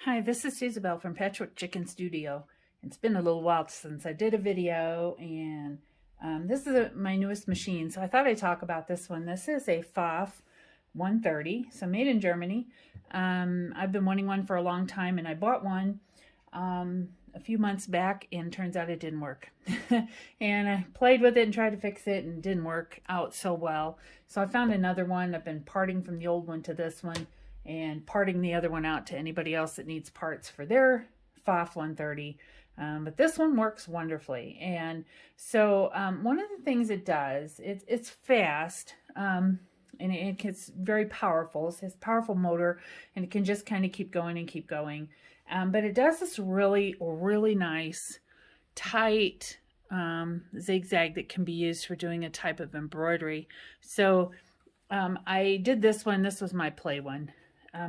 Hi, this is Isabel from Patchwork Chicken Studio. It's been a little while since I did a video, and this is my newest machine, so I thought I'd talk about this one. This is a Pfaff 130, so made in Germany. I've been wanting one for a long time, and I bought one a few months back, and turns out it didn't work. And I played with it and tried to fix it, and it didn't work out so well. So I found another one. I've been parting from the old one to this one, and parting the other one out to anybody else that needs parts for their Pfaff 130. But this one works wonderfully. And so one of the things it does, it's fast, and it's very powerful. It has a powerful motor, and it can just kind of keep going and keep going. But it does this really, really nice, tight zigzag that can be used for doing a type of embroidery. So I did this one. This was my play one.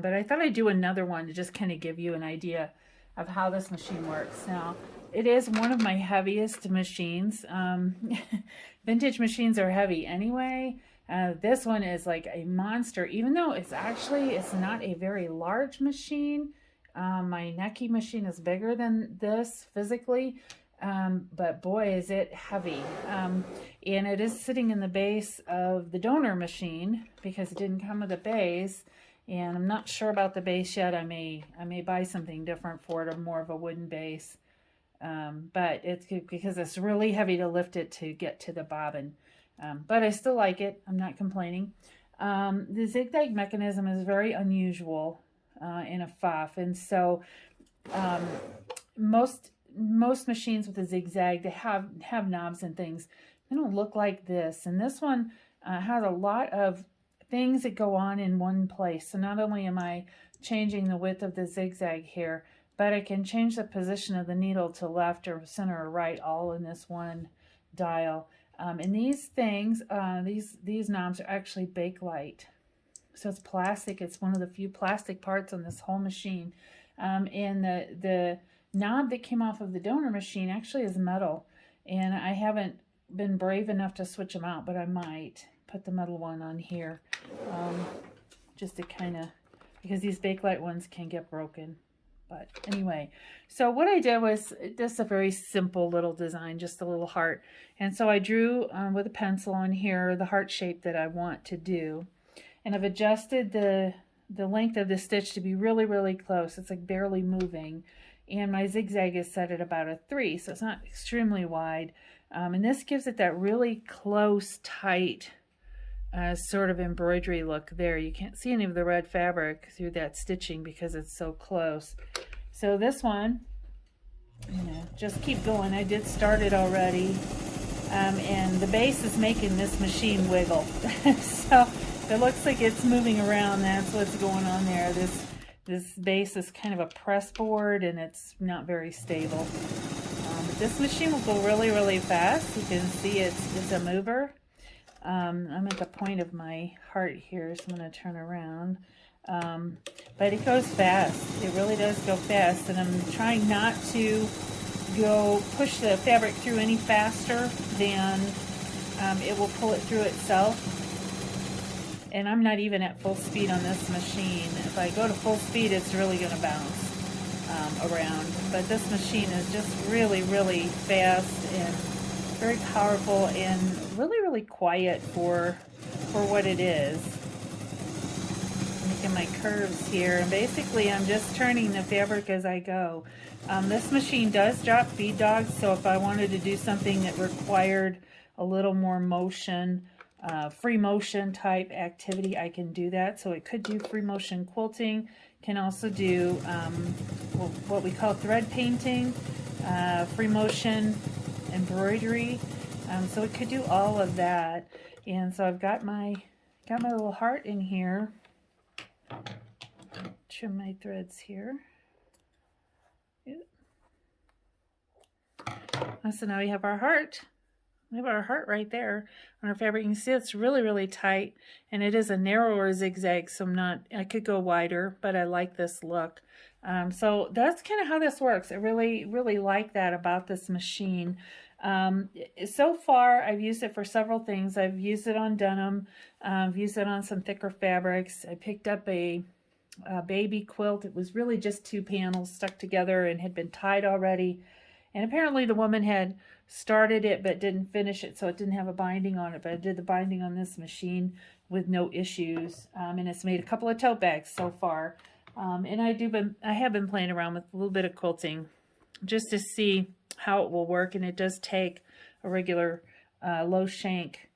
But I thought I'd do another one to just kind of give you an idea of how this machine works. Now, it is one of my heaviest machines. Vintage machines are heavy anyway. This one is like a monster, even though it's not a very large machine. My Necky machine is bigger than this physically, but boy, is it heavy. And it is sitting in the base of the donor machine because it didn't come with a base. And I'm not sure about the base yet. I may buy something different for it, or more of a wooden base. But it's because it's really heavy to lift it to get to the bobbin. But I still like it. I'm not complaining. The zigzag mechanism is very unusual in a Pfaff, and so most machines with a zigzag, they have knobs and things. They don't look like this, and this one has a lot of things that go on in one place. So not only am I changing the width of the zigzag here, but I can change the position of the needle to left or center or right, all in this one dial. And these things, these knobs are actually Bakelite. So it's plastic. It's one of the few plastic parts on this whole machine. And the knob that came off of the donor machine actually is metal. And I haven't been brave enough to switch them out, but I might put the metal one on here, just to kind of, because these Bakelite ones can get broken. But anyway, so what I did was just a very simple little design, just a little heart. And so I drew with a pencil on here the heart shape that I want to do. And I've adjusted the length of the stitch to be really, really close. It's like barely moving. And my zigzag is set at about a 3, so it's not extremely wide. And this gives it that really close, tight sort of embroidery look there. You can't see any of the red fabric through that stitching because it's so close. So this one, just keep going. I did start it already. And the base is making this machine wiggle. So it looks like it's moving around. That's what's going on there. This base is kind of a press board, and it's not very stable. But this machine will go really, really fast. You can see it's a mover. I'm at the point of my heart here, so I'm going to turn around. But it goes fast. It really does go fast, and I'm trying not to push the fabric through any faster than it will pull it through itself. And I'm not even at full speed on this machine. If I go to full speed, it's really going to bounce around. But this machine is just really, really fast and very powerful and really, really quiet for what it is. Making my curves here, and basically I'm just turning the fabric as I go. This machine does drop feed dogs, so if I wanted to do something that required a little more motion, free motion type activity, I can do that. So it could do free motion quilting, can also do what we call thread painting, free motion embroidery. So it could do all of that. And so I've got my little heart in here. Trim my threads here. So now we have our heart. We have our heart right there on our fabric. You can see it's really, really tight, and it is a narrower zigzag, so I could go wider, but I like this look. So that's kind of how this works. I really, really like that about this machine. So far, I've used it for several things. I've used it on denim. I've used it on some thicker fabrics. I picked up a baby quilt. It was really just 2 panels stuck together and had been tied already. And apparently the woman had started it but didn't finish it, so it didn't have a binding on it. But I did the binding on this machine with no issues. And it's made a couple of tote bags so far. And I have been playing around with a little bit of quilting just to see how it will work. And it does take a regular low shank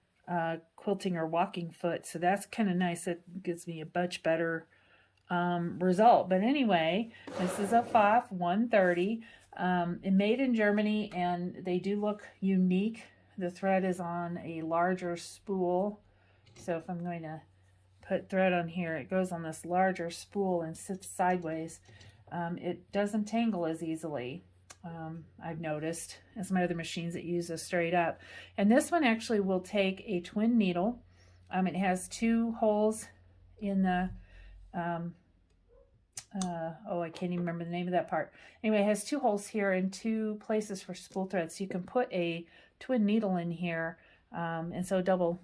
quilting or walking foot. So that's kind of nice. It gives me a much better result. But anyway, this is a Pfaff 130. Made in Germany, and they do look unique. The thread is on a larger spool. So if I'm going to put thread on here, it goes on this larger spool and sits sideways. It doesn't tangle as easily, I've noticed, as my other machines that use a straight up. And this one actually will take a twin needle. It has 2 holes in the I can't even remember the name of that part. Anyway, it has 2 holes here and 2 places for spool threads. So you can put a twin needle in here, and so double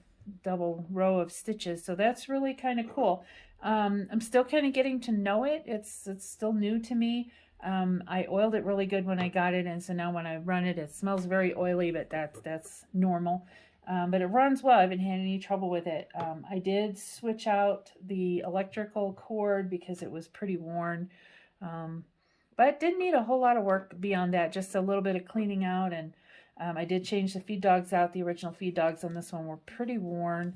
row of stitches. So that's really kind of cool. I'm still kind of getting to know it. It's still new to me. I oiled it really good when I got it, and so now when I run it, it smells very oily, but that's normal. But it runs well. I haven't had any trouble with it. I did switch out the electrical cord because it was pretty worn. But it didn't need a whole lot of work beyond that, just a little bit of cleaning out. And I did change the feed dogs out. The original feed dogs on this one were pretty worn,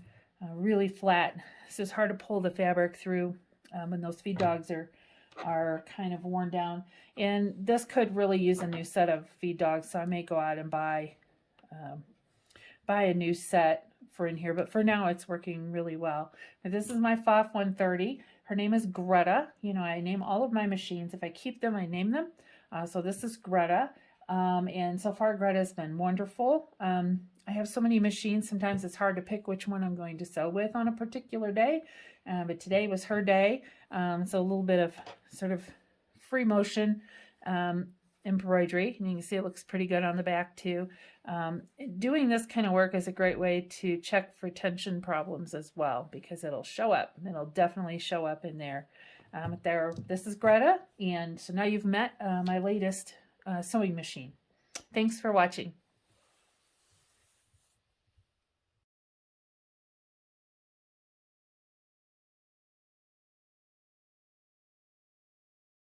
really flat. It's just hard to pull the fabric through when those feed dogs are kind of worn down. And this could really use a new set of feed dogs, so I may go out and buy a new set for in here, but for now it's working really well. Now, this is my Pfaff 130. Her name is Greta. You know, I name all of my machines. If I keep them, I name them. So this is Greta. And so far Greta's been wonderful. I have so many machines, sometimes it's hard to pick which one I'm going to sew with on a particular day. But today was her day. So a little bit of sort of free motion embroidery, and you can see it looks pretty good on the back too. Doing this kind of work is a great way to check for tension problems as well, because it'll show up. It'll definitely show up in there. This is Greta, and so now you've met my latest sewing machine. Thanks for watching.